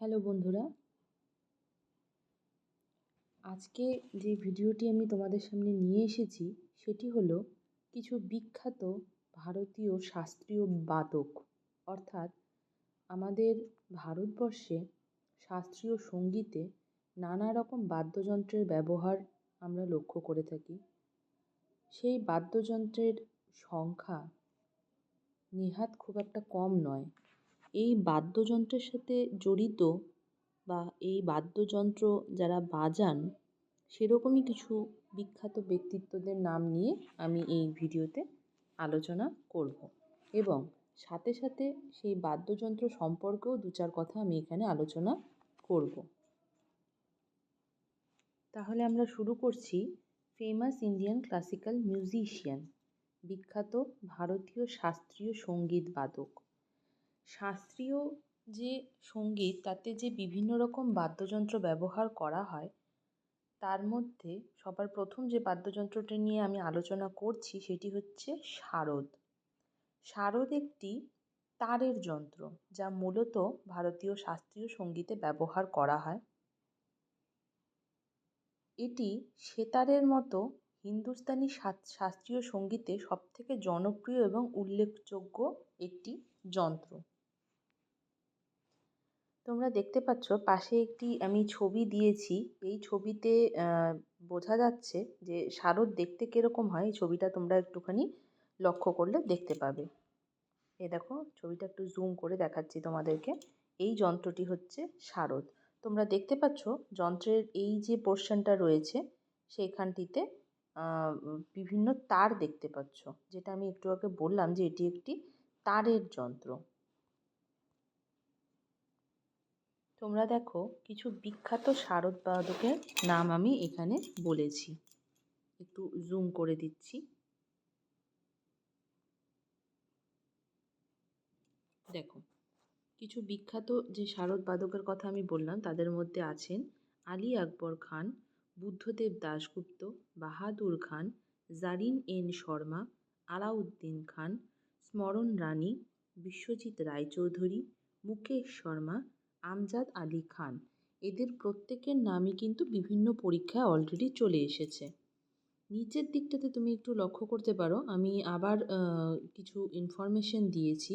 Hello বন্ধুরা, আজকে যে ভিডিওটি আমি তোমাদের সামনে নিয়ে এসেছি সেটি হলো কিছু বিখ্যাত ভারতীয় শাস্ত্রীয় বাদক, অর্থাৎ আমাদের ভারতবর্ষে শাস্ত্রীয় সঙ্গীতে নানা রকম বাদ্যযন্ত্রের ব্যবহার আমরা লক্ষ্য করে থাকি। সেই বাদ্যযন্ত্রের সংখ্যা নেহাত খুব একটা কম নয়। এই বাদ্যযন্ত্রের সাথে জড়িত বা এই বাদ্যযন্ত্র যারা বাজান সেরকমই কিছু বিখ্যাত ব্যক্তিত্বদের নাম নিয়ে আমি এই ভিডিওতে আলোচনা করব এবং সাথে সাথে সেই বাদ্যযন্ত্র সম্পর্কেও দু চার কথা আমি এখানে আলোচনা করব। তাহলে আমরা শুরু করছি। ফেমাস ইন্ডিয়ান ক্লাসিক্যাল মিউজিশিয়ান, বিখ্যাত ভারতীয় শাস্ত্রীয় সঙ্গীত বাদক। শাস্ত্রীয় যে সঙ্গীত তাতে যে বিভিন্ন রকম বাদ্যযন্ত্র ব্যবহার করা হয়, তার মধ্যে সবার প্রথম যে বাদ্যযন্ত্রটি নিয়ে আমি আলোচনা করছি সেটি হচ্ছে শারদ। শারদ একটি তারের যন্ত্র যা মূলত ভারতীয় শাস্ত্রীয় সঙ্গীতে ব্যবহার করা হয়। এটি সেতারের মতো হিন্দুস্তানি শাস্ত্রীয় সঙ্গীতে সবথেকে জনপ্রিয় এবং উল্লেখযোগ্য একটি যন্ত্র। তোমরা দেখতে পাচ্ছ পাশে একটি আমি ছবি দিয়েছি। এই ছবিতে বোঝা যাচ্ছে যে শারদ দেখতে কিরকম হয়। এই ছবিটা তোমরা একটুখানি লক্ষ্য করলে দেখতে পাবে। এই দেখো, ছবিটা একটু জুম করে দেখাচ্ছি তোমাদেরকে। এই যন্ত্রটি হচ্ছে শারদ। তোমরা দেখতে পাচ্ছ যন্ত্রের এই যে পোর্শনটা রয়েছে সেইখানটিতে বিভিন্ন তার দেখতে পাচ্ছ, যেটা আমি একটু আগে বললাম যে এটি একটি তারের যন্ত্র। তোমরা দেখো, কিছু বিখ্যাত শারদ বাদকের নাম আমি এখানে বলেছি। একটু জুম করে দিচ্ছি। দেখো, কিছু বিখ্যাত যে শারদ বাদকের কথা আমি বললাম তাদের মধ্যে আছেন আলী আকবর খান, বুদ্ধদেব দাশগুপ্ত, বাহাদুর খান, জারিন এন শর্মা, আলাউদ্দিন খান, স্মরণ রানী, বিশ্বজিৎ রায়চৌধুরী, মুকেশ শর্মা, আমজাদ আলী খান। এদের প্রত্যেকের নামই কিন্তু বিভিন্ন পরীক্ষায় অলরেডি চলে এসেছে। নিচের দিকটাতে তুমি একটু লক্ষ্য করতে পারো, আমি আবার কিছু ইনফরমেশন দিয়েছি।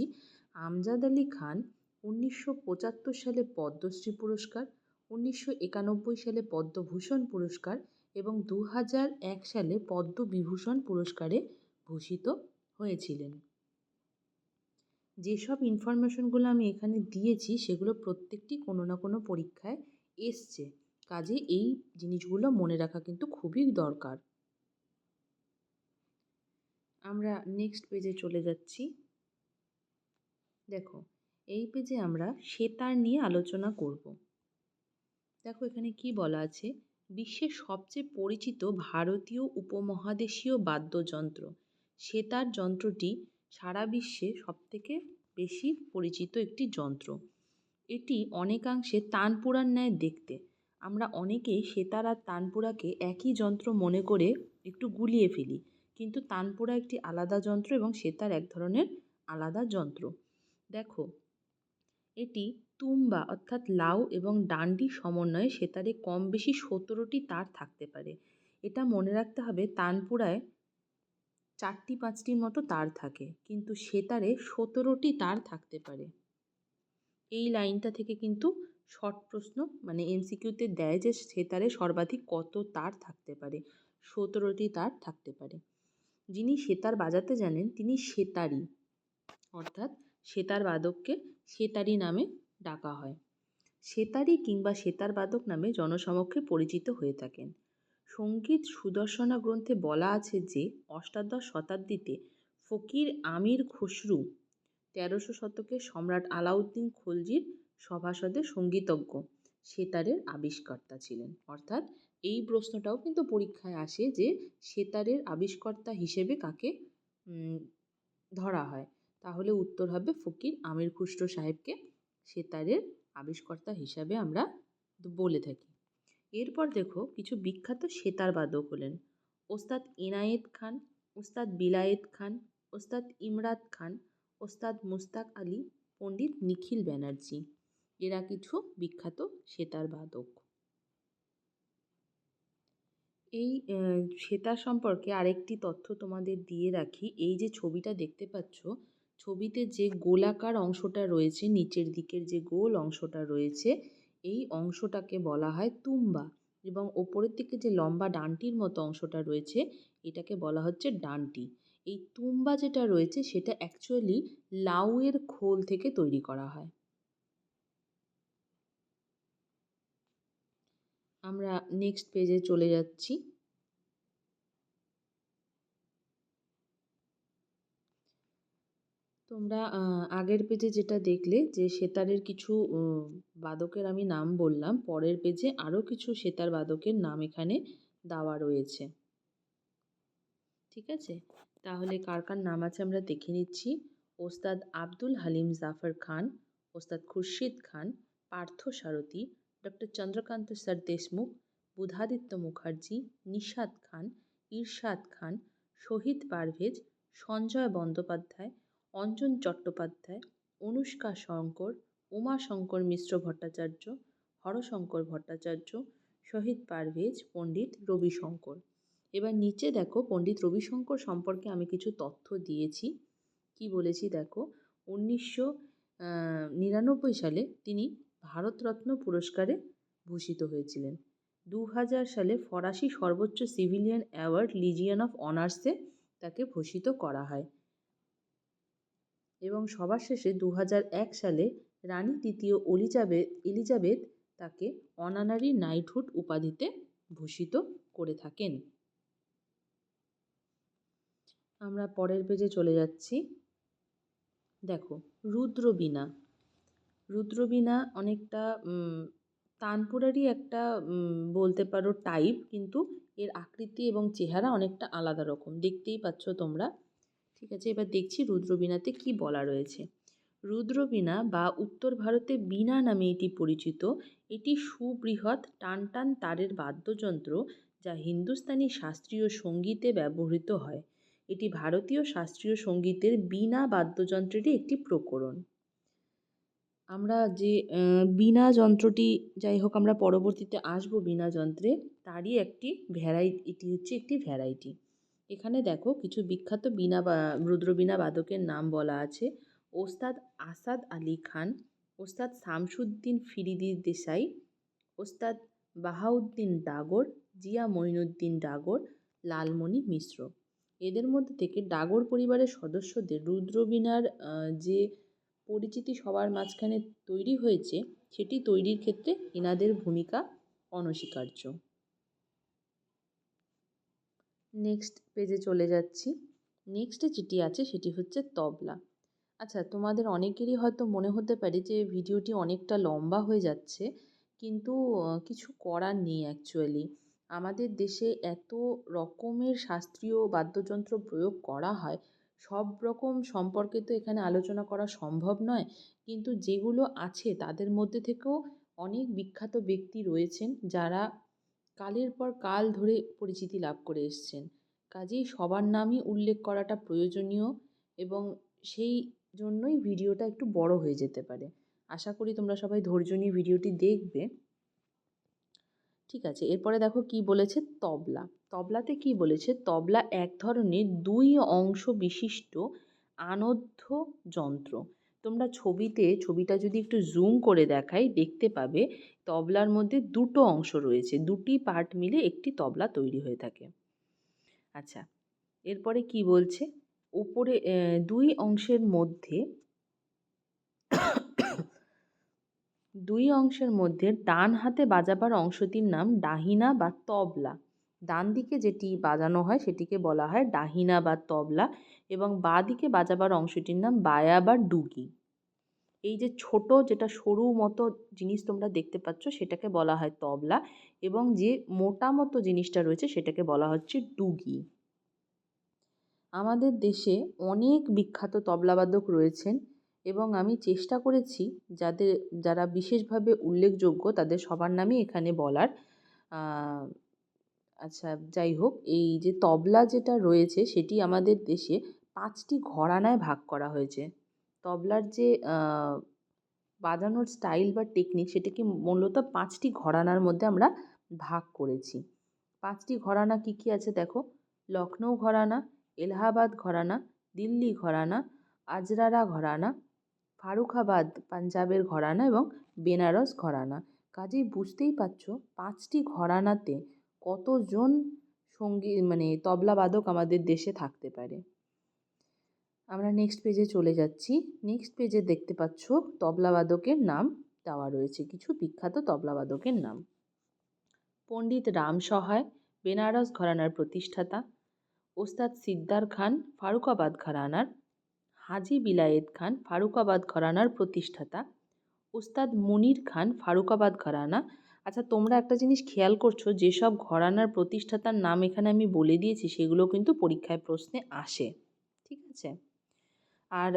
আমজাদ আলী খান 1975 সালে পদ্মশ্রী পুরস্কার, 1991 সালে পদ্মভূষণ পুরস্কার এবং 2001 সালে পদ্মবিভূষণ পুরস্কারে ভূষিত হয়েছিলেন। যেসব ইনফরমেশনগুলো আমি এখানে দিয়েছি সেগুলো প্রত্যেকটি কোনো না কোনো পরীক্ষায় এসছে, কাজে এই জিনিসগুলো মনে রাখা কিন্তু খুবই দরকার। আমরা নেক্সট পেজে চলে যাচ্ছি। দেখো, এই পেজে আমরা সেতার নিয়ে আলোচনা করব। দেখো এখানে কি বলা আছে, বিশ্বের সবচেয়ে পরিচিত ভারতীয় উপমহাদেশীয় বাদ্যযন্ত্র সেতার যন্ত্রটি সারা বিশ্বে সবথেকে বেশি পরিচিত একটি যন্ত্র। এটি অনেকাংশে তানপুরার ন্যায় দেখতে। আমরা অনেকেই সেতার আর তানপুরাকে একই যন্ত্র মনে করে একটু গুলিয়ে ফেলি, কিন্তু তানপুরা একটি আলাদা যন্ত্র এবং সেতার এক ধরনের আলাদা যন্ত্র। দেখো, এটি তুম্বা অর্থাৎ লাউ এবং ডান্ডি সমন্বয়ে সেতারে কম বেশি 17টি তার থাকতে পারে। এটা মনে রাখতে হবে, তানপুরায় 4-5টির মতো তার থাকে, কিন্তু সেতারে 17টি তার থাকতে পারে। এই লাইনটা থেকে কিন্তু শর্ট প্রশ্ন মানে এমসিকিউতে দেয় যে সেতারে সর্বাধিক কত তার থাকতে পারে। 17টি তার থাকতে পারে। যিনি সেতার বাজাতে জানেন তিনি সেতারি, অর্থাৎ সেতার বাদককে সেতারি নামে ডাকা হয়। সেতারি কিংবা সেতার বাদক নামে জনসমক্ষে পরিচিত হয়ে থাকেন। সঙ্গীত সুদর্শনা গ্রন্থে বলা আছে যে অষ্টাদশ শতাব্দীতে ফকির আমির খুসরু 1300 শতকে সম্রাট আলাউদ্দিন খলজির সভাসদে সঙ্গীতজ্ঞ সেতারের আবিষ্কর্তা ছিলেন। অর্থাৎ এই প্রশ্নটাও কিন্তু পরীক্ষায় আসে যে সেতারের আবিষ্কর্তা হিসেবে কাকে ধরা হয়, তাহলে উত্তর হবে ফকির আমির খুসরো সাহেবকে সেতারের আবিষ্কর্তা হিসাবে আমরা বলে থাকি। এরপর দেখো, কিছু বিখ্যাত সেতার বাদক হলেন ওস্তাদ ইনায়েত খান, ওস্তাদ বিলায়েত খান, ওস্তাদ ইমরাত খান, ওস্তাদ মুস্তাক আলী, পণ্ডিত নিখিল ব্যানার্জি। এরা কিছু বিখ্যাত সেতার বাদক। এই সেতার সম্পর্কে আরেকটি তথ্য তোমাদের দিয়ে রাখি। এই যে ছবিটা দেখতে পাচ্ছ, ছবিতে যে গোলাকার অংশটা রয়েছে, নিচের দিকের যে গোল অংশটা রয়েছে, এই অংশটাকে বলা হয় তুম্বা, এবং ওপরের দিকে যে লম্বা ডানটির মতো অংশটা রয়েছে, এটাকে বলা হচ্ছে ডানটি। এই তুম্বা যেটা রয়েছে সেটা অ্যাকচুয়ালি লাউয়ের খোল থেকে তৈরি করা হয়। আমরা নেক্সট পেজে চলে যাচ্ছি। তোমরা আগের পেজে যেটা দেখলে যে সেতারের কিছু বাদকের আমি নাম বললাম, পরের পেজে আরও কিছু সেতার বাদকের নাম এখানে দেওয়া রয়েছে। ঠিক আছে, তাহলে কার কার নাম আছে আমরা দেখে নিচ্ছি। ওস্তাদ আব্দুল হালিম জাফর খান, ওস্তাদ খুরশিদ খান, পার্থ সারথী, ডক্টর চন্দ্রকান্ত স্যার দেশমুখ, বুধাদিত্য মুখার্জি, নিশাত খান, ইরশাদ খান, শহীদ পারভেজ, সঞ্জয় বন্দ্যোপাধ্যায়, অঞ্জন চট্টোপাধ্যায়, অনুষ্কা শঙ্কর, উমাশঙ্কর মিশ্র ভট্টাচার্য, হরশঙ্কর ভট্টাচার্য, শহীদ পারভেজ, পণ্ডিত রবিশঙ্কর। এবার নিচে দেখো, পণ্ডিত রবিশঙ্কর সম্পর্কে আমি কিছু তথ্য দিয়েছি। কি বলেছি দেখো, 1999 সালে তিনি ভারতরত্ন পুরস্কারে ভূষিত হয়েছিলেন। 2000 সালে ফরাসি সর্বোচ্চ সিভিলিয়ান অ্যাওয়ার্ড লিজিয়ন অফ অনার্সে তাকে ভূষিত করা হয়, এবং সবার শেষে 2001 সালে রানী তৃতীয় এলিজাবেথ তাকে অনারারি নাইটহুড উপাধিতে ভূষিত করে থাকেন। আমরা পরের পেজে চলে যাচ্ছি। দেখো, রুদ্রবীণা। রুদ্রবীণা অনেকটা তানপুরারই একটা বলতে পারো টাইপ, কিন্তু এর আকৃতি এবং চেহারা অনেকটা আলাদা রকম, দেখতেই পাচ্ছ তোমরা। ঠিক আছে, এবার দেখছি রুদ্রবীণাতে কি বলা রয়েছে। রুদ্রবীণা বা উত্তর ভারতে বীণা নামে এটি পরিচিত। এটি সুবৃহৎ টান টান তারের বাদ্যযন্ত্র যা হিন্দুস্তানি শাস্ত্রীয় সঙ্গীতে ব্যবহৃত হয়। এটি ভারতীয় শাস্ত্রীয় সঙ্গীতের বীণা বাদ্যযন্ত্রেরই একটি প্রকরণ। আমরা যে বীণা যন্ত্রটি, যাই হোক আমরা পরবর্তীতে আসবো বীণা যন্ত্রে, তারই একটি ভ্যারাইটি, এটি হচ্ছে একটি ভ্যারাইটি। এখানে দেখো কিছু বিখ্যাত বীণা বা রুদ্রবীণা বাদকের নাম বলা আছে। ওস্তাদ আসাদ আলী খান, ওস্তাদ শামসুদ্দিন ফিরিদি দেসাই, ওস্তাদ বাহাউদ্দিন ডাগর, জিয়া মঈনুদ্দিন ডাগর, লালমণি মিশ্র। এদের মধ্যে থেকে ডাগর পরিবারের সদস্যদের রুদ্রবীণার যে পরিচিতি সবার মাঝখানে তৈরি হয়েছে, সেটি তৈরির ক্ষেত্রে এনাদের ভূমিকা অনস্বীকার্য। নেক্সট পেজে চলে যাচ্ছি। নেক্সটে যেটি আছে সেটি হচ্ছে তবলা। আচ্ছা, তোমাদের অনেকেরই হয়তো মনে হতে পারে যে ভিডিওটি অনেকটা লম্বা হয়ে যাচ্ছে, কিন্তু কিছু করার নেই অ্যাকচুয়ালি। আমাদের দেশে এত রকমের শাস্ত্রীয় বাদ্যযন্ত্র প্রয়োগ করা হয়, সব রকম সম্পর্কে তো এখানে আলোচনা করা সম্ভব নয়, কিন্তু যেগুলো আছে তাদের মধ্যে থেকেও অনেক বিখ্যাত ব্যক্তি রয়েছেন যারা কালের পর কাল ধরে পরিচিতি লাভ করে এসছেন। কাজেই সবার নামই উল্লেখ করাটা প্রয়োজনীয়, এবং সেই জন্যই ভিডিওটা একটু বড় হয়ে যেতে পারে। আশা করি তোমরা সবাই ধৈর্য নিয়ে ভিডিওটি দেখবে। ঠিক আছে, এরপরে দেখো কি বলেছে তবলা। তবলাতে কি বলেছে, তবলা এক ধরনের 2 অংশ বিশিষ্ট আনধ্য যন্ত্র। তোমরা ছবিটা যদি একটু জুম করে দেখাই, দেখতে পাবে তবলার মধ্যে দুটো অংশ রয়েছে, দুটি পার্ট মিলে একটি তবলা তৈরি হয়ে থাকে। আচ্ছা, এরপরে কি বলছে, উপরে 2 অংশের মধ্যে 2 অংশের মধ্যে ডান হাতে বাজাবার অংশটির নাম ডাহিনা বা তবলা। ডান দিকে যেটি বাজানো হয় সেটিকে বলা হয় ডাহিনা বা তবলা, এবং বাঁ দিকে বাজাবার অংশটির নাম বায়া বা ডুগি। এই যে ছোট যেটা সরু মতো জিনিস তোমরা দেখতে পাচ্ছ সেটাকে বলা হয় তবলা, এবং যে মোটা মতো জিনিসটা রয়েছে সেটাকে বলা হচ্ছে ডুগি। আমাদের দেশে অনেক বিখ্যাত তবলাবাদক রয়েছেন, এবং আমি চেষ্টা করেছি যারা বিশেষভাবে উল্লেখযোগ্য তাদের সবার নামই এখানে বলার। আচ্ছা, যাই হোক, এই যে তবলা যেটা রয়েছে সেটি আমাদের দেশে 5টি ঘরানায় ভাগ করা হয়েছে। তবলার যে বাজানোর স্টাইল বা টেকনিক সেটাকে মূলত 5টি ঘরানার মধ্যে আমরা ভাগ করেছি। 5টি ঘরানা কী কী আছে দেখো, লখনৌ ঘরানা, এলাহাবাদ ঘরানা, দিল্লি ঘরানা, আজরারা ঘরানা, ফারুখাবাদ পাঞ্জাবের ঘরানা এবং বেনারস ঘরানা। কাজেই বুঝতেই পারছো 5টি ঘরানাতে কতজন তবলাবাদক আমাদের দেশে থাকতে পারে। আমরা নেক্সট পেজে চলে যাচ্ছি। নেক্সট পেজে দেখতে পাচ্ছ তবলাবাদকের নাম দেওয়া রয়েছে, কিছু বিখ্যাত তবলাবাদকের নাম। পণ্ডিত রাম সহায়, বেনারস ঘরানার প্রতিষ্ঠাতা। ওস্তাদ সিদ্দার খান, ফারুখাবাদ ঘরানার। হাজি বিলায়েত খান, ফারুখাবাদ ঘরানার প্রতিষ্ঠাতা। ওস্তাদ মুনির খান, ফারুখাবাদ ঘরানা। আচ্ছা, তোমরা একটা জিনিস খেয়াল করছো, যেসব ঘরানার প্রতিষ্ঠাতার নাম এখানে আমি বলে দিয়েছি সেগুলো কিন্তু পরীক্ষায় প্রশ্নে আসে, ঠিক আছে? আর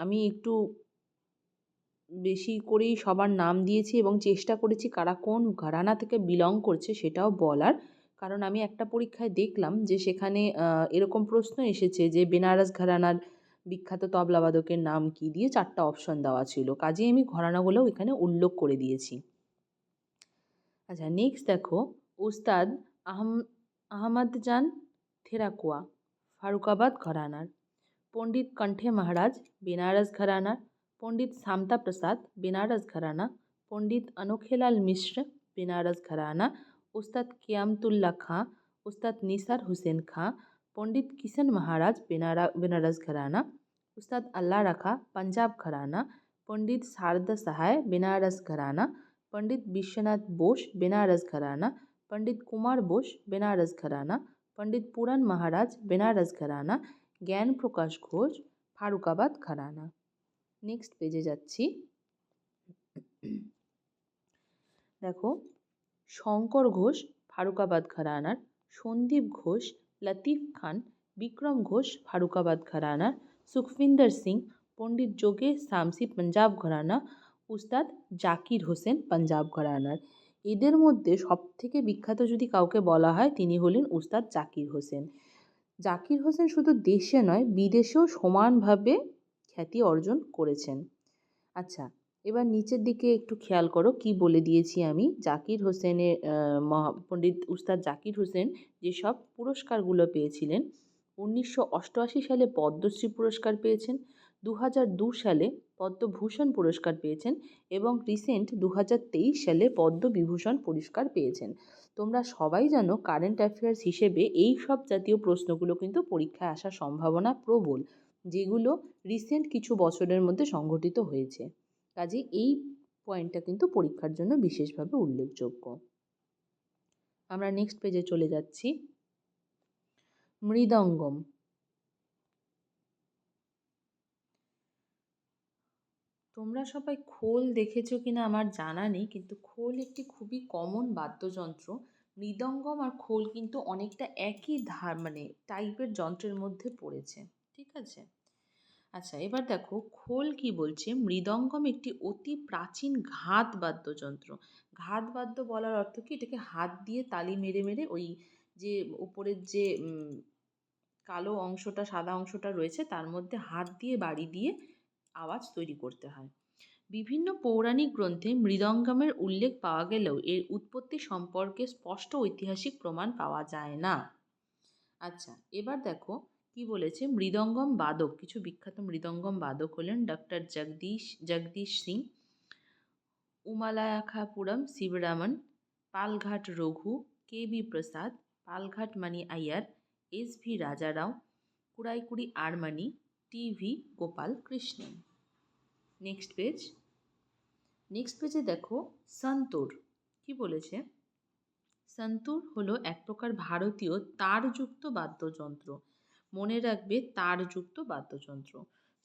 আমি একটু বেশি করেই সবার নাম দিয়েছি এবং চেষ্টা করেছি কারা কোন ঘরানা থেকে বিলং করছে সেটাও বলার, কারণ আমি একটা পরীক্ষায় দেখলাম যে সেখানে এরকম প্রশ্ন এসেছে যে বেনারস ঘরানার বিখ্যাত তবলাবাদকের নাম কি, দিয়ে 4টা অপশন দেওয়া ছিল, কাজেই আমি ঘরানাগুলোও এখানে উল্লেখ করে দিয়েছি। আচ্ছা, নেক্সট দেখো, উস্তাদ আহমদ জান থেরাকুয়া, ফারুখাবাদ ঘরানার। পণ্ডিত কণ্ঠে মহারাজ, বেনারস ঘরানার। পণ্ডিত শামতা প্রসাদ, বেনারস ঘরানা। পণ্ডিত অনোখেলাল মিশ্র, বেনারস ঘরানা। উস্তাদ কিয়ামতুল্লাহ খাঁ, উস্তাদ নিসার হুসেন খাঁ। পণ্ডিত কিষণ মহারাজ, বেনারস ঘরানা। উস্তাদ আল্লাহ রাখা, পাঞ্জাব ঘরানা। পণ্ডিত শারদা সাহায়, বেনারস ঘরানা। পণ্ডিত বিশ্বনাথ বোস, বেনারস ঘরানা। পণ্ডিত কুমার বোস, বেনারস ঘরানা। পণ্ডিত পুরন মহারাজ, বেনারস ঘরানা। জ্ঞান প্রকাশ ঘোষ, ফারুখাবাদ ঘরানা। নেক্সট পেজে যাচ্ছি। দেখো, শঙ্কর ঘোষ, ফারুখাবাদ ঘরানার। সন্দীপ ঘোষ, লতিফ খান, বিক্রম ঘোষ, ফারুখাবাদ ঘরানার। সুখবিন্দর সিং, পণ্ডিত যোগেশ শামসি, পাঞ্জাব ঘরানা। উস্তাদ জাকির হোসেন, পাঞ্জাব ঘরানার। এদের মধ্যে সবথেকে বিখ্যাত যদি কাউকে বলা হয় তিনি হলেন উস্তাদ জাকির হোসেন। জাকির হোসেন শুধু দেশে নয় বিদেশেও সমানভাবে খ্যাতি অর্জন করেছেন। আচ্ছা, এবার নিচের দিকে একটু খেয়াল করো কি বলে দিয়েছি আমি। জাকির হোসেনের পণ্ডিত উস্তাদ জাকির হোসেন যেসব পুরস্কারগুলো পেয়েছিলেন: 1988 সালে পদ্মশ্রী পুরস্কার পেয়েছেন, 2002 সালে পদ্মভূষণ পুরস্কার পেয়েছেন এবং রিসেন্ট 2023 সালে পদ্মবিভূষণ পুরস্কার পেয়েছেন। তোমরা সবাই জানো কারেন্ট অ্যাফেয়ার্স হিসেবে এই সব জাতীয় প্রশ্নগুলো কিন্তু পরীক্ষায় আসার সম্ভাবনা প্রবল, যেগুলো রিসেন্ট কিছু বছরের মধ্যে সংঘটিত হয়েছে। কাজে এই পয়েন্টটা কিন্তু পরীক্ষার জন্য বিশেষভাবে উল্লেখযোগ্য। আমরা নেক্সট পেজে চলে যাচ্ছি। মৃদঙ্গম। তোমরা সবাই খোল দেখেছো কিনা আমার জানা নেই, কিন্তু খোল একটি খুবই কমন বাদ্যযন্ত্র। মৃদঙ্গম আর খোল কিন্তু অনেকটা একই টাইপের যন্ত্রের মধ্যে পড়েছে, ঠিক আছে? আচ্ছা, এবার দেখো খোল কি বলছে। মৃদঙ্গম একটি অতি প্রাচীন ঘাত বাদ্যযন্ত্র। ঘাত বাদ্য বলার অর্থ কি, এটাকে হাত দিয়ে তালি মেরে মেরে ওই যে উপরের যে কালো অংশটা সাদা অংশটা রয়েছে তার মধ্যে হাত দিয়ে বাড়ি দিয়ে আওয়াজ তৈরি করতে হয়। বিভিন্ন পৌরাণিক গ্রন্থে মৃদঙ্গমের উল্লেখ পাওয়া গেলেও এর উৎপত্তি সম্পর্কে স্পষ্ট ঐতিহাসিক প্রমাণ পাওয়া যায় না। আচ্ছা, এবার দেখো কি বলেছে। মৃদঙ্গম বাদক, কিছু বিখ্যাত মৃদঙ্গম বাদক হলেন doctor Jagdish Singh, Umayalpuram Sivaraman, Palghat Raghu, K B. Prasad, Palghat Mani Iyer, S V. Rajarao, Karaikudi আরমানি, টি.ভি. গোপাল কৃষ্ণন। নেক্সট পেজে দেখো সন্তুর কি বলেছে। সন্তুর হলো এক প্রকার ভারতীয় তারযুক্ত বাদ্যযন্ত্র। মনে রাখবে, তারযুক্ত বাদ্যযন্ত্র।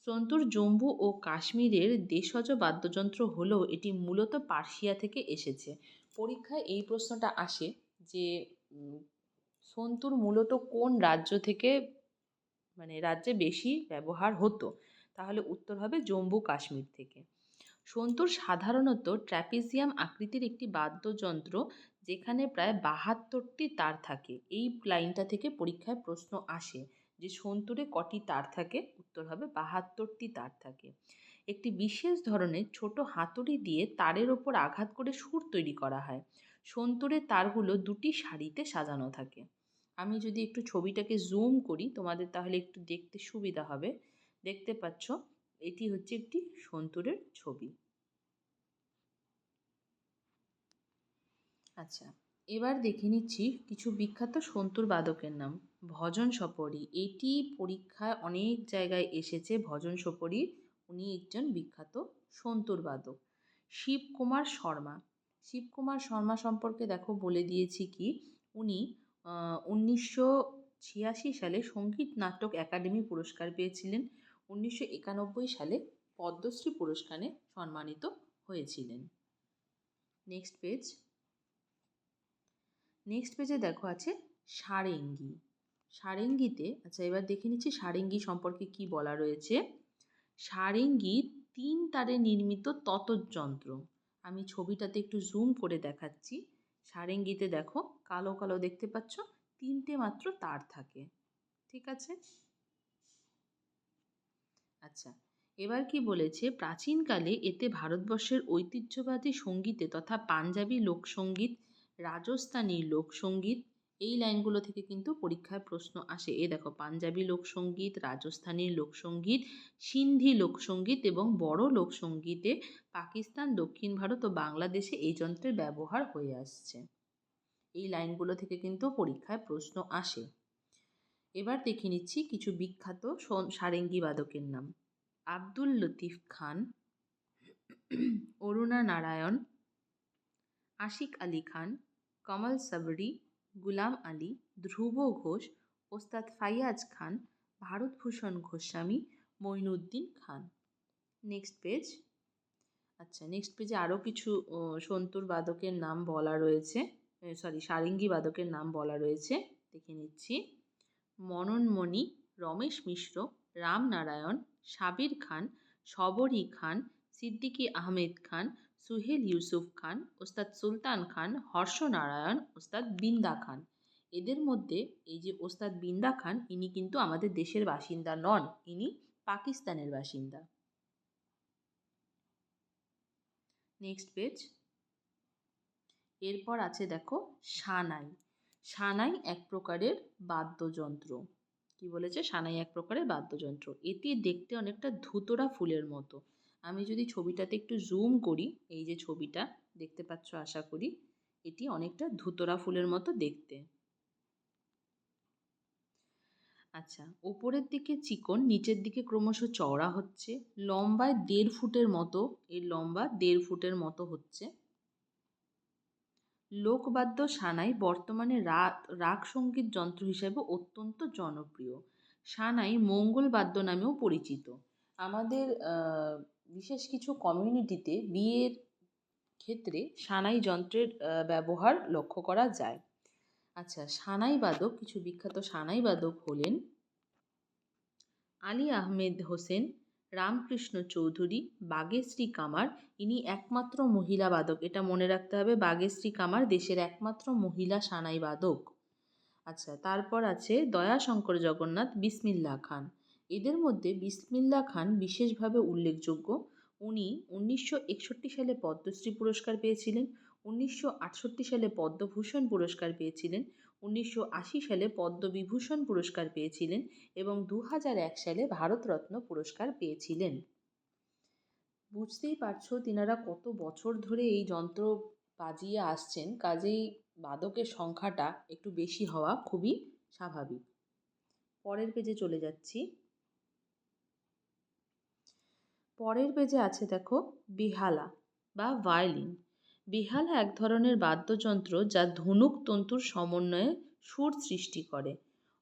সন্তুর জম্মু ও কাশ্মীরের দেশজ বাদ্যযন্ত্র হলেও এটি মূলত পার্সিয়া থেকে এসেছে। পরীক্ষায় এই প্রশ্নটা আসে যে সন্তুর মূলত কোন রাজ্য থেকে রাজ্যে বেশি ব্যবহার হতো, তাহলে উত্তর হবে জম্মু কাশ্মীর থেকে। সন্তুর সাধারণত ট্র্যাপিজিয়াম আকৃতির একটি বাদ্যযন্ত্র, যেখানে প্রায় 72টি তার থাকে। এই লাইনটা থেকে পরীক্ষায় প্রশ্ন আসে যে সন্তুরে কটি তার থাকে, উত্তর হবে 72টি তার থাকে। একটি বিশেষ ধরনের ছোট হাতুড়ি দিয়ে তারের ওপর আঘাত করে সুর তৈরি করা হয়। সন্তুরের তারগুলো দুটি সারিতে সাজানো থাকে। আমি যদি একটু ছবিটাকে জুম করি তোমাদের তাহলে একটু দেখতে সুবিধা হবে। দেখতে পাচ্ছ এটি হচ্ছে একটি সন্তুরের ছবি। আচ্ছা, এবার দেখে নিচ্ছি কিছু বিখ্যাত সন্তুর বাদকের নাম। ভজন সপরি, এটি পরীক্ষায় অনেক জায়গায় এসেছে। ভজন সপরি উনি একজন বিখ্যাত সন্তুর বাদক। শিবকুমার শর্মা, শিবকুমার শর্মা সম্পর্কে দেখো বলে দিয়েছি কি, উনি 1986 সালে সঙ্গীত নাটক একাডেমি পুরস্কার পেয়েছিলেন। 1991 সালে পদ্মশ্রী পুরস্কারে সম্মানিত হয়েছিলেন। Next page. নেক্সট পেজে দেখো আছে সারেঙ্গি। সারেঙ্গিতে, আচ্ছা এবার দেখে নিচ্ছি সারেঙ্গি সম্পর্কে কি বলা রয়েছে। সারেঙ্গি 3 তারে নির্মিত ততযন্ত্র। আমি ছবিটাতে একটু জুম করে দেখাচ্ছি। সারেঙ্গিতে দেখো কালো কালো দেখতে পাচ্ছ, 3টে মাত্র তার থাকে। ঠিক আছে। আচ্ছা, এবার কি বলেছে, প্রাচীনকালে এতে ভারতবর্ষের ঐতিহ্যবাদী সঙ্গীতে তথা পাঞ্জাবি লোকসঙ্গীত, রাজস্থানী লোকসঙ্গীত, এই লাইনগুলো থেকে কিন্তু পরীক্ষায় প্রশ্ন আসে। এ দেখো পাঞ্জাবি লোকসঙ্গীত, রাজস্থানী লোকসঙ্গীত, সিন্ধি লোকসঙ্গীত এবং বড় লোকসঙ্গীতে পাকিস্তান, দক্ষিণ ভারত ও বাংলাদেশে এই যন্ত্রের ব্যবহার হয়ে আসছে। এই লাইনগুলো থেকে কিন্তু পরীক্ষায় প্রশ্ন আসে। এবার দেখে নিচ্ছি কিছু বিখ্যাত সারেঙ্গি বাদকের নাম। আব্দুল লতিফ খান, অরুণা নারায়ণ, আশিক আলী খান, কমল সাবরি, গুলাম আলী, ধ্রুব ঘোষ, ওস্তাদ ফাইয়াজ খান, ভারতভূষণ গোস্বামী, মঈনুদ্দিন খান। Next page. আচ্ছা, নেক্সট পেজে আরও কিছু সন্তুর বাদকের নাম বলা রয়েছে, সারেঙ্গি বাদকের নাম বলা রয়েছে, দেখে নিচ্ছি। মননমণি, রমেশ মিশ্র, রামনারায়ণ, সাবির খান, সবরি খান, সিদ্দিকী আহমেদ খান, সুহেল ইউসুফ খান, ওস্তাদ সুলতান খান, হর্ষনারায়ণ, ওস্তাদ বিন্দা খান। এদের মধ্যে এই যে ওস্তাদ বিন্দা খান, ইনি কিন্তু আমাদের দেশের বাসিন্দা নন, ইনি পাকিস্তানের বাসিন্দা। Next page. এরপর আছে দেখো সানাই। সানাই এক প্রকারের বাদ্যযন্ত্র। কি বলেছে, সানাই এক প্রকারের বাদ্যযন্ত্র। এটি দেখতে অনেকটা ধুতরা ফুলের মতো। আমি যদি ছবিটাতে একটু জুম করি, এই যে ছবিটা দেখতে পাচ্ছ আশা করি, এটি অনেকটা ধুতরা ফুলের মতো দেখতে। আচ্ছা, ওপরের দিকে চিকন, নিচের দিকে ক্রমশ চওড়া হচ্ছে, লম্বায় 1.5 ফুটের মতো, এর লম্বা 1.5 ফুটের মতো হচ্ছে। লোকবাদ্য সানাই বর্তমানে রাগ সঙ্গীত যন্ত্র হিসেবে অত্যন্ত জনপ্রিয়। সানাই মঙ্গল বাদ্য নামেও পরিচিত। আমাদের বিশেষ কিছু কমিউনিটিতে বিয়ের ক্ষেত্রে সানাই যন্ত্রের ব্যবহার লক্ষ্য করা যায়। আচ্ছা, সানাই বাদক, কিছু বিখ্যাত সানাই বাদক হলেন আলী আহমেদ হোসেন, রামকৃষ্ণ চৌধুরী, বাগেশ্রী কামার, ইনি একমাত্র মহিলা বাদক। এটা মনে রাখতে হবে, বাগেশ্রী কামার দেশের একমাত্র মহিলা সানাই বাদক। আচ্ছা, তারপর আছে দয়াশঙ্কর জগন্নাথ, বিসমিল্লাহ খান। এদের মধ্যে বিসমিল্লাহ খান বিশেষভাবে উল্লেখযোগ্য। উনি 1961 সালে পদ্মশ্রী পুরস্কার পেয়েছিলেন, 1968 সালে পদ্মভূষণ পুরস্কার পেয়েছিলেন, 1980 সালে পদ্মবিভূষণ পুরস্কার পেয়েছিলেন এবং 2001 সালে ভারতরত্ন পুরস্কার পেয়েছিলেন। বুঝতেই পারছো তিনারা কত বছর ধরে এই যন্ত্র বাজিয়ে আসছেন, কাজেই বাদকের সংখ্যাটা একটু বেশি হওয়া খুবই স্বাভাবিক। পরের পেজে চলে যাচ্ছি। পরের পেজে আছে দেখো বেহালা বা ভায়োলিন। বেহালা এক ধরনের বাদ্যযন্ত্র যা ধনুক তন্তুর সমন্বয়ে সুর সৃষ্টি করে।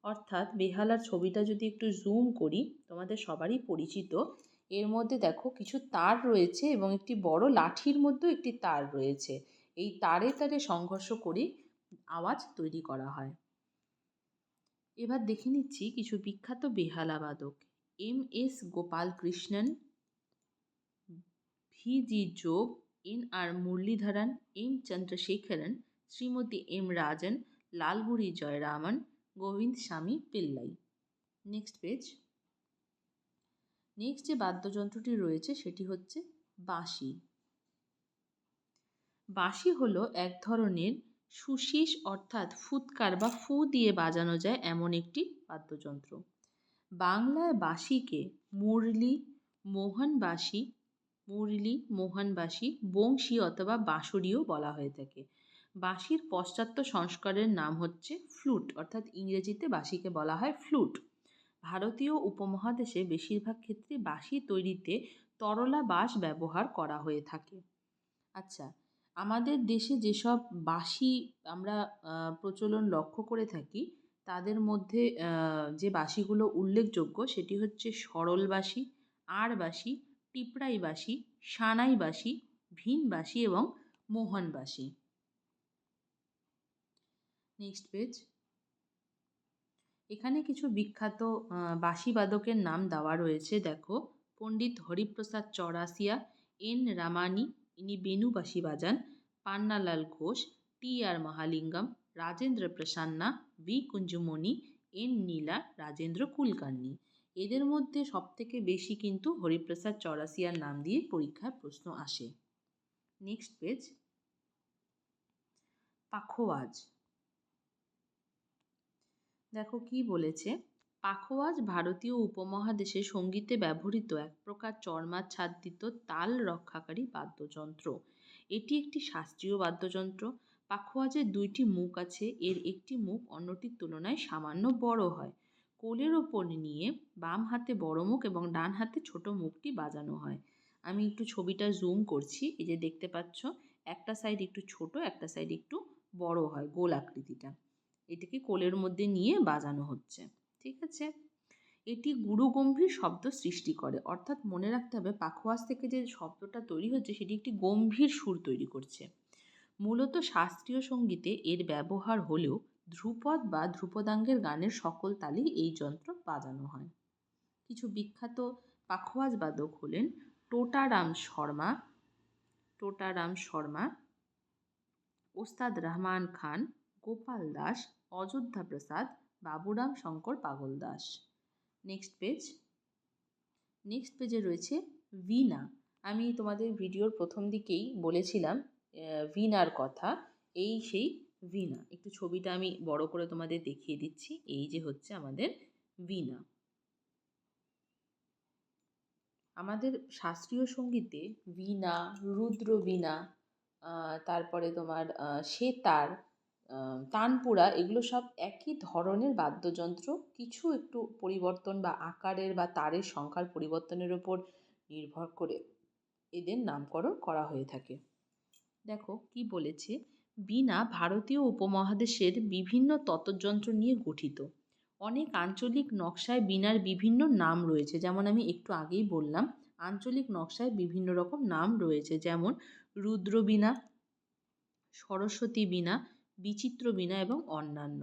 অর্থাৎ বেহালার ছবিটা যদি একটু জুম করি, তোমাদের সবারই পরিচিত। এর মধ্যে দেখো কিছু তার রয়েছে এবং একটি বড় লাঠির মধ্যেও একটি তার রয়েছে। এই তারে তারে সংঘর্ষ করে আওয়াজ তৈরি করা হয়। এবার দেখে নিচ্ছি কিছু বিখ্যাত বেহালা বাদক। এম.এস. গোপালকৃষ্ণন, ভি.জি. যোগ, এন.আর. মুরলীধরন, এম. চন্দ্রশেখরন, শ্রীমতী এম. রাজন, লালগুড়ি জয়রামন, গোবিন্দ স্বামী পিল্লাই। Next page. নেক্সট যে বাদ্যযন্ত্রটি রয়েছে সেটি হচ্ছে বাঁশি। বাঁশি হলো এক ধরনের সুশিস অর্থাৎ ফুৎকার বা ফু দিয়ে বাজানো যায় এমন একটি বাদ্যযন্ত্র। বাংলায় বাঁশিকে মুরলি, মোহনবাঁশি, মোহনবাঁশি, বংশী অথবা বাঁশরিও বলা হয়ে থাকে। বাঁশির পাশ্চাত্য সংস্করণের নাম হচ্ছে ফ্লুট, অর্থাৎ ইংরেজিতে বাঁশিকে বলা হয় ফ্লুট। ভারতীয় উপমহাদেশে বেশিরভাগ ক্ষেত্রে বাঁশি তৈরিতে তরলা বাঁশ ব্যবহার করা হয়ে থাকে। আচ্ছা, আমাদের দেশে যেসব বাঁশি আমরা প্রচলন লক্ষ্য করে থাকি তাদের মধ্যে যে বাঁশিগুলো উল্লেখযোগ্য সেটি হচ্ছে সরল বাঁশি, আড় বাঁশি, টিপরাই বাঁশি, সানাই বাঁশি, ভিন বাঁশি এবং মোহন বাঁশি। Next page. এখানে কিছু বিখ্যাত বাঁশি বাদকের নাম দেওয়া রয়েছে, দেখো। পণ্ডিত হরিপ্রসাদ চৌরাসিয়া, এন রামানি, ইনি বেনু বাঁশি বাজান, পান্নালাল ঘোষ, টি আর মহালিঙ্গম, রাজেন্দ্র প্রসান্না, বি কুঞ্জমণি, এন নীলা, রাজেন্দ্র কুলকার্নি। এদের মধ্যে সবথেকে বেশি কিন্তু হরিপ্রসাদ চৌরাসিয়ার নাম দিয়ে পরীক্ষায় প্রশ্ন আসে। Next page. পাখোয়াজ। দেখো কি বলেছে, পাখোয়াজ ভারতীয় উপমহাদেশে সঙ্গীতে ব্যবহৃত এক প্রকার চর্মাচ্ছাদিত তাল রক্ষাকারী বাদ্যযন্ত্র। এটি একটি শাস্ত্রীয় বাদ্যযন্ত্র। পাখোয়াজের দুইটি মুখ আছে, এর একটি মুখ অন্যটির তুলনায় সামান্য বড় হয়। কোলের ওপর নিয়ে বাম হাতে বড় মুখ এবং ডান হাতে ছোট মুখটি বাজানো হয়। আমি একটু ছবিটা জুম করছি, এই যে দেখতে পাচ্ছ একটা সাইড একটু ছোট, একটা সাইড একটু বড় হয়, গোল আকৃতিটা। এটাকে কোলের মধ্যে নিয়ে বাজানো হচ্ছে, ঠিক আছে। এটি গুরুগম্ভীর শব্দ সৃষ্টি করে, অর্থাৎ মনে রাখতে হবে পাখোয়াজ থেকে যে শব্দটা তৈরি হচ্ছে সেটি একটি গম্ভীর সুর তৈরি করছে। মূলত শাস্ত্রীয় সঙ্গীতে এর ব্যবহার হলেও ধ্রুপদ বা ধ্রুপদাঙ্গের গানের সকল তালেই এই যন্ত্র বাজানো হয়। কিছু বিখ্যাত পাখোয়াজ বাদক হলেন টোটারাম শর্মা, ওস্তাদ রহমান খান, গোপাল দাস, অযোধ্যা প্রসাদ, বাবুরাম শঙ্কর পাগল দাস। Next page. নেক্সট পেজে রয়েছে বীণা। আমি তোমাদের ভিডিওর প্রথম দিকেই বলেছিলাম বীণার কথা, এই সেই বীণা। একটু ছবিটা আমি বড় করে তোমাদের দেখিয়ে দিচ্ছি, এই যে হচ্ছে আমাদের বীণা। আমাদের শাস্ত্রীয় সঙ্গীতে বীণা, রুদ্র বীণা, তারপরে তোমার সেতার, তানপুরা, এগুলো সব একই ধরনের বাদ্যযন্ত্র। কিছু একটু পরিবর্তন বা আকারের বা তারের সংখ্যার পরিবর্তনের ওপর নির্ভর করে এদের নামকরণ করা হয়ে থাকে। দেখো কি বলেছে, বীণা ভারতীয় উপমহাদেশের বিভিন্ন তৎযন্ত্র নিয়ে গঠিত। অনেক আঞ্চলিক নকশায় বীণার বিভিন্ন নাম রয়েছে, যেমন আমি একটু আগেই বললাম আঞ্চলিক নকশায় বিভিন্ন রকম নাম রয়েছে, যেমন রুদ্র বীণা, সরস্বতী বীণা, বিচিত্র বীণা এবং অন্যান্য।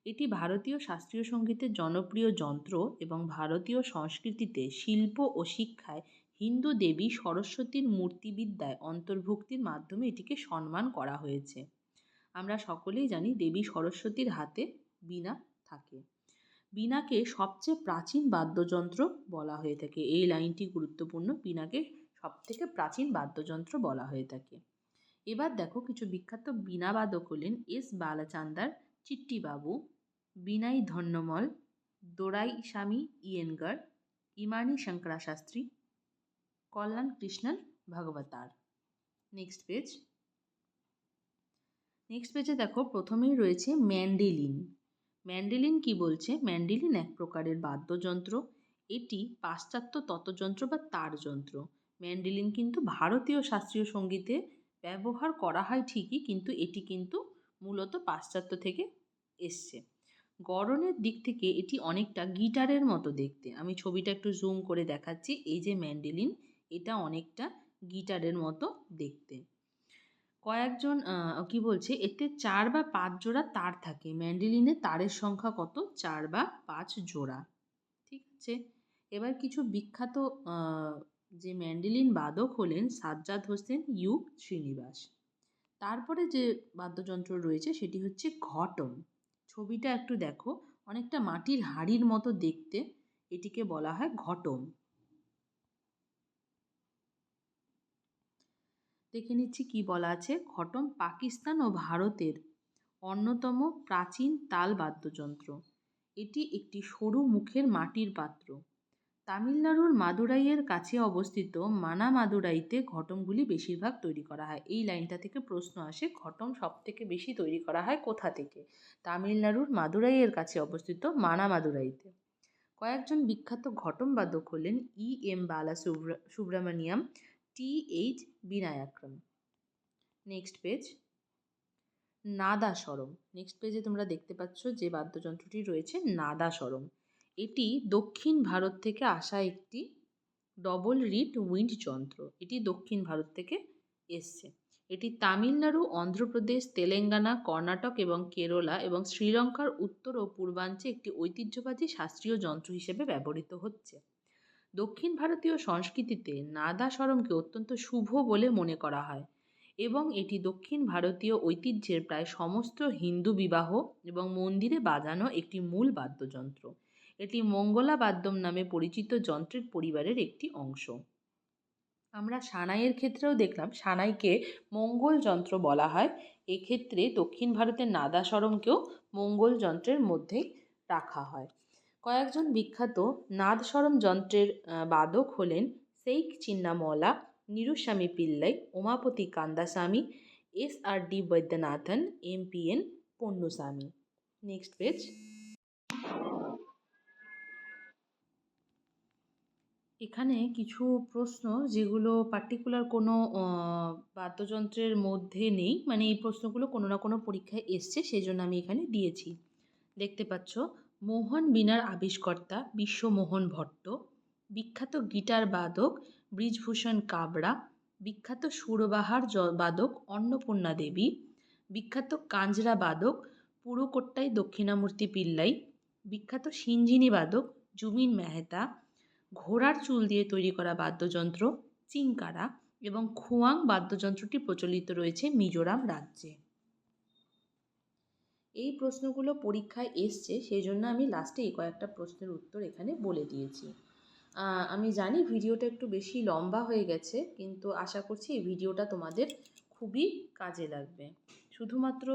এটি ভারতীয় শাস্ত্রীয় সঙ্গীতের জনপ্রিয় যন্ত্র এবং ভারতীয় সংস্কৃতিতে শিল্প ও শিক্ষায় হিন্দু দেবী সরস্বতীর মূর্তিবিদ্যায় অন্তর্ভুক্তির মাধ্যমে এটিকে সম্মান করা হয়েছে। আমরা সকলেই জানি দেবী সরস্বতীর হাতে বীণা থাকে। বীণাকে সবচেয়ে প্রাচীন বাদ্যযন্ত্র বলা হয়ে থাকে, এই লাইনটি গুরুত্বপূর্ণ, বীণাকে সবথেকে প্রাচীন বাদ্যযন্ত্র বলা হয়ে থাকে। এবার দেখো কিছু বিখ্যাত বীণাবাদক হলেন এস বালাচান্দার চিট্টিবাবু, বিনাই ধন্যমল, Doraiswamy Iyengar, Emani Sankara Sastri, Kalyan Krishnan Bhagavatar. Next page. Next পেজে দেখো প্রথমেই রয়েছে ম্যান্ডেলিন। ম্যান্ডেলিন কি বলছে, ম্যান্ডেলিন এক প্রকারের বাদ্যযন্ত্র। এটি পাশ্চাত্য তৎযন্ত্র বা তারযন্ত্র। ম্যান্ডেলিন কিন্তু ভারতীয় শাস্ত্রীয় সঙ্গীতে ব্যবহার করা হয় ঠিকই, কিন্তু এটি কিন্তু মূলত পাশ্চাত্য থেকে এসছে। গড়নের দিক থেকে এটি অনেকটা গিটারের মতো দেখতে। আমি ছবিটা একটু জুম করে দেখাচ্ছি, এই যে ম্যান্ডেলিন, এটা অনেকটা গিটারের মতো দেখতে। কয়েকজন কি বলছে, এতে 4 বা 5 জোড়া তার থাকে। ম্যান্ডেলিনে তারের সংখ্যা কত, 4 বা 5 জোড়া, ঠিক আছে। এবার কিছু বিখ্যাত যে ম্যান্ডেলিন বাদক হলেন সাজ্জাদ হোসেন, ইউ শ্রীনিবাস। তারপরে যে বাদ্যযন্ত্র রয়েছে সেটি হচ্ছে ঘটম। ছবিটা একটু দেখো, অনেকটা মাটির হাঁড়ির মতো দেখতে, এটিকে বলা হয় ঘটম। দেখে নিচ্ছি কি বলা আছে। ঘটম পাকিস্তান ও ভারতের অন্যতম প্রাচীন তাল বাদ্যযন্ত্র। এটি একটি সরু মুখের মাটির পাত্র। তামিলনাড়ুর মাদুরাইয়ের কাছে অবস্থিত মানামাদুরাইতে ঘটমগুলি বেশিরভাগ তৈরি করা হয়। এই লাইনটা থেকে প্রশ্ন আসে, ঘটম সবথেকে বেশি তৈরি করা হয় কোথা থেকে? তামিলনাড়ুর মাদুরাইয়ের কাছে অবস্থিত মানামাদুরাইতে। কয়েকজন বিখ্যাত ঘটম বাদক হলেন M Bala Subramaniam, H Vinayakram. Next page, নাদাস্বরম। নেক্সট পেজে তোমরা দেখতে পাচ্ছ যে বাদ্যযন্ত্রটি রয়েছে নাদাস্বরম। এটি দক্ষিণ ভারত থেকে আসা একটি ডবল রিড উইন্ড যন্ত্র। এটি দক্ষিণ ভারত থেকে এসছে। এটি তামিলনাড়ু, অন্ধ্রপ্রদেশ, তেলেঙ্গানা, কর্ণাটক এবং কেরলা এবং শ্রীলঙ্কার উত্তর ও পূর্বাঞ্চে একটি ঐতিহ্যবাহী শাস্ত্রীয় যন্ত্র হিসেবে ব্যবহৃত হচ্ছে। দক্ষিণ ভারতীয় সংস্কৃতিতে নাদাস্বরমকে অত্যন্ত শুভ বলে মনে করা হয় এবং এটি দক্ষিণ ভারতীয় ঐতিহ্যের প্রায় সমস্ত হিন্দু বিবাহ এবং মন্দিরে বাজানো একটি মূল বাদ্যযন্ত্র। এটি মঙ্গলা বাদ্যম নামে পরিচিত যন্ত্রের পরিবারের একটি অংশ। আমরা সানাইয়ের ক্ষেত্রেও দেখলাম, সানাইকে মঙ্গল যন্ত্র বলা হয়। এক্ষেত্রে দক্ষিণ ভারতের নাদাস্বরমকেও মঙ্গল যন্ত্রের মধ্যেই রাখা হয়। কয়েকজন বিখ্যাত নাদস্বরম যন্ত্রের বাদক হলেন Sheikh Chinnamoula, Niruswamy Pillai, Umapathi Kandaswamy, SRD Vaidyanathan, MPN Ponnuswamy. Next page. এখানে কিছু প্রশ্ন যেগুলো পার্টিকুলার কোনো বাদ্যযন্ত্রের মধ্যে নেই, মানে এই প্রশ্নগুলো কোনো না কোনো পরীক্ষায় এসছে, সেই জন্য আমি এখানে দিয়েছি। দেখতে পাচ্ছ, মোহন বীণার আবিষ্কর্তা বিশ্বমোহন ভট্ট, বিখ্যাত গিটার বাদক ব্রিজভূষণ কাবরা, বিখ্যাত সুরবাহার বাদক অন্নপূর্ণা দেবী, বিখ্যাত কাঞ্জরা বাদক পুরুকোট্টাই দক্ষিণামূর্তি পিল্লাই, বিখ্যাত সিঞ্জিনি বাদক জুবিন মেহতা, ঘোড়ার চুল দিয়ে তৈরি করা বাদ্যযন্ত্র চিংকারা এবং খোয়াং বাদ্যযন্ত্রটি প্রচলিত রয়েছে মিজোরাম রাজ্যে। এই প্রশ্নগুলো পরীক্ষায় এসছে, সেই জন্য আমি লাস্টে এই কয়েকটা প্রশ্নের উত্তর এখানে বলে দিয়েছি। আমি জানি ভিডিওটা একটু বেশি লম্বা হয়ে গেছে, কিন্তু আশা করছি এই ভিডিওটা তোমাদের খুবই কাজে লাগবে। শুধুমাত্র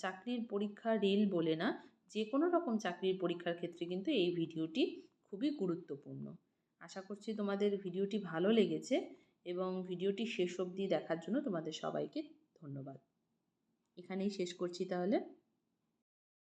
চাকরির পরীক্ষা রেল বলে না, যে কোনো রকম চাকরির পরীক্ষার ক্ষেত্রে কিন্তু এই ভিডিওটি খুবই গুরুত্বপূর্ণ। আশা করছি তোমাদের ভিডিওটি ভালো লেগেছে এবং ভিডিওটি শেষ অবধি দেখার জন্য তোমাদের সবাইকে ধন্যবাদ। এখানেই শেষ করছি তাহলে।